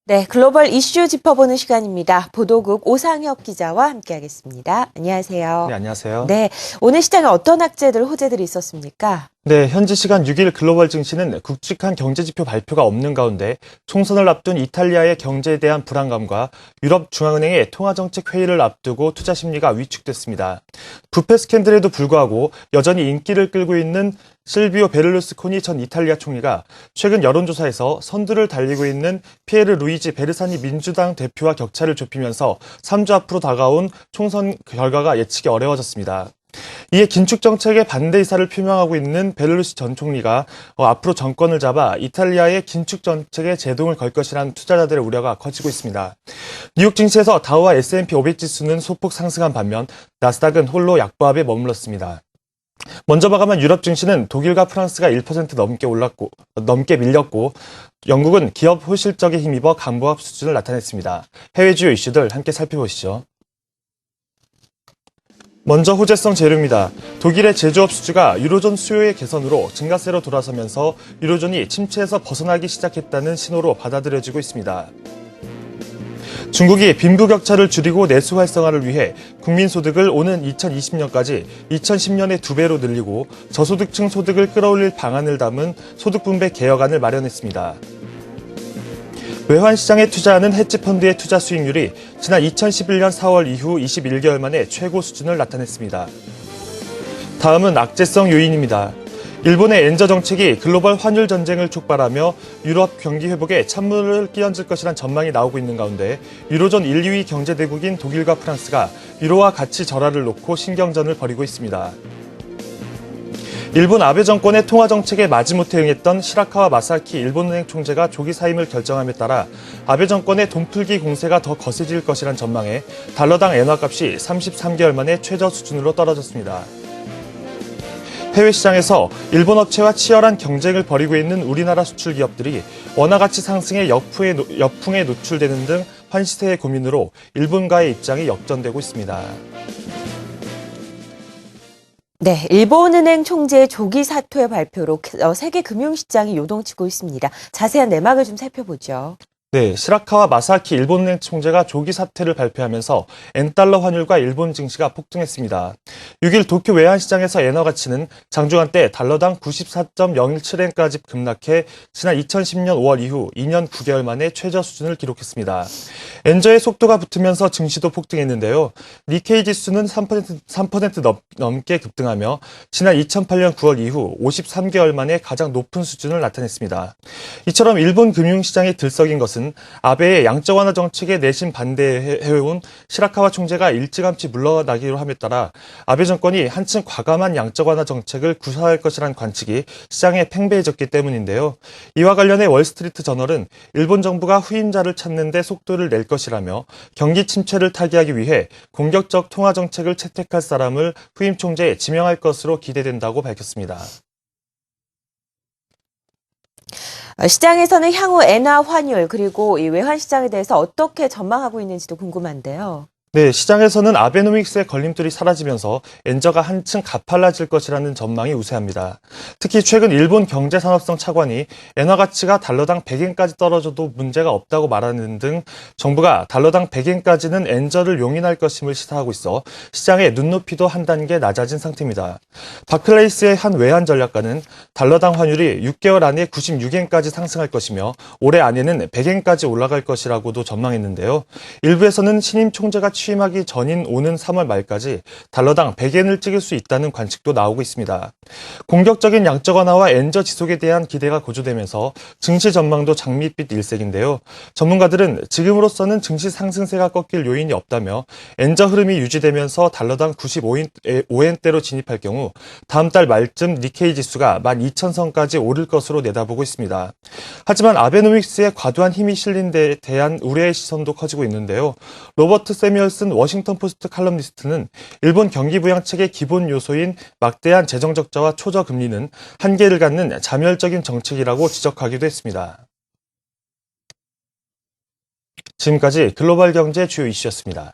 네, 글로벌 이슈 짚어보는 시간입니다. 보도국 오상혁 기자와 함께하겠습니다. 안녕하세요. 네, 안녕하세요. 네, 오늘 시장에 어떤 악재들, 호재들이 있었습니까? 네, 현지 시간 6일 글로벌 증시는 굵직한 경제지표 발표가 없는 가운데 총선을 앞둔 이탈리아의 경제에 대한 불안감과 유럽 중앙은행의 통화정책 회의를 앞두고 투자 심리가 위축됐습니다. 부패 스캔들에도 불구하고 여전히 인기를 끌고 있는 실비오 베를루스코니 전 이탈리아 총리가 최근 여론조사에서 선두를 달리고 있는 피에르 루이지 베르사니 민주당 대표와 격차를 좁히면서 3주 앞으로 다가온 총선 결과가 예측이 어려워졌습니다. 이에 긴축 정책에 반대 의사를 표명하고 있는 베를루시 전 총리가 앞으로 정권을 잡아 이탈리아의 긴축 정책에 제동을 걸 것이라는 투자자들의 우려가 커지고 있습니다. 뉴욕 증시에서 다우와 S&P 500 지수는 소폭 상승한 반면 나스닥은 홀로 약보합에 머물렀습니다. 먼저 마감한 유럽 증시는 독일과 프랑스가 1% 넘게 밀렸고 영국은 기업 호실적에 힘입어 강보합 수준을 나타냈습니다. 해외 주요 이슈들 함께 살펴보시죠. 먼저 호재성 재료입니다. 독일의 제조업 수주가 유로존 수요의 개선으로 증가세로 돌아서면서 유로존이 침체에서 벗어나기 시작했다는 신호로 받아들여지고 있습니다. 중국이 빈부격차를 줄이고 내수 활성화를 위해 국민소득을 오는 2020년까지 2010년의 2배로 늘리고 저소득층 소득을 끌어올릴 방안을 담은 소득분배 개혁안을 마련했습니다. 외환시장에 투자하는 헤지펀드의 투자 수익률이 지난 2011년 4월 이후 21개월 만에 최고 수준을 나타냈습니다. 다음은 악재성 요인입니다. 일본의 엔저 정책이 글로벌 환율 전쟁을 촉발하며 유럽 경기 회복에 찬물을 끼얹을 것이란 전망이 나오고 있는 가운데 유로존 1, 2위 경제대국인 독일과 프랑스가 유로와 가치 절하를 놓고 신경전을 벌이고 있습니다. 일본 아베 정권의 통화 정책에 마지못해 응했던 시라카와 마사키 일본은행 총재가 조기 사임을 결정함에 따라 아베 정권의 돈풀기 공세가 더 거세질 것이란 전망에 달러당 엔화값이 33개월 만에 최저 수준으로 떨어졌습니다. 해외 시장에서 일본 업체와 치열한 경쟁을 벌이고 있는 우리나라 수출 기업들이 원화 가치 상승의 역풍에 노출되는 등 환시세의 고민으로 일본과의 입장이 역전되고 있습니다. 네, 일본은행 총재의 조기 사퇴 발표로 세계 금융시장이 요동치고 있습니다. 자세한 내막을 좀 살펴보죠. 네, 시라카와 마사키 일본은행 총재가 조기 사퇴를 발표하면서 엔달러 환율과 일본 증시가 폭등했습니다. 6일 도쿄 외환시장에서 엔화 가치는 장중한 때 달러당 94.017엔까지 급락해 지난 2010년 5월 이후 2년 9개월 만에 최저 수준을 기록했습니다. 엔저의 속도가 붙으면서 증시도 폭등했는데요. 니케이 지수는 3% 넘게 급등하며 지난 2008년 9월 이후 53개월 만에 가장 높은 수준을 나타냈습니다. 이처럼 일본 금융시장이 들썩인 것은 아베의 양적 완화 정책에 내심 반대해온 시라카와 총재가 일찌감치 물러나기로 함에 따라 아베 정권이 한층 과감한 양적 완화 정책을 구사할 것이라는 관측이 시장에 팽배해졌기 때문인데요. 이와 관련해 월스트리트 저널은 일본 정부가 후임자를 찾는 데 속도를 낼 것이라며 경기 침체를 타개하기 위해 공격적 통화 정책을 채택할 사람을 후임 총재에 지명할 것으로 기대된다고 밝혔습니다. 시장에서는 향후 엔화 환율 그리고 이 외환 시장에 대해서 어떻게 전망하고 있는지도 궁금한데요. 네, 시장에서는 아베노믹스의 걸림돌이 사라지면서 엔저가 한층 가팔라질 것이라는 전망이 우세합니다. 특히 최근 일본 경제산업성 차관이 엔화 가치가 달러당 100엔까지 떨어져도 문제가 없다고 말하는 등 정부가 달러당 100엔까지는 엔저를 용인할 것임을 시사하고 있어 시장의 눈높이도 한 단계 낮아진 상태입니다. 바클레이스의 한 외환 전략가는 달러당 환율이 6개월 안에 96엔까지 상승할 것이며 올해 안에는 100엔까지 올라갈 것이라고도 전망했는데요. 일부에서는 신임 총재가 취임하기 전인 오는 3월 말까지 달러당 100엔을 찍을 수 있다는 관측도 나오고 있습니다. 공격적인 양적 완화와 엔저 지속에 대한 기대가 고조되면서 증시 전망도 장밋빛 일색인데요. 전문가들은 지금으로서는 증시 상승세가 꺾일 요인이 없다며 엔저 흐름이 유지되면서 달러당 95엔대로 진입할 경우 다음 달 말쯤 니케이 지수가 12,000선까지 오를 것으로 내다보고 있습니다. 하지만 아베노믹스에 과도한 힘이 실린 데 대한 우려의 시선도 커지고 있는데요. 로버트 세뮤얼슨 워싱턴 포스트 칼럼니스트는 일본 경기 부양책의 기본 요소인 막대한 재정 적자와 초저 금리는 한계를 갖는 자멸적인 정책이라고 지적하기도 했습니다. 지금까지 글로벌 경제 주요 이슈였습니다.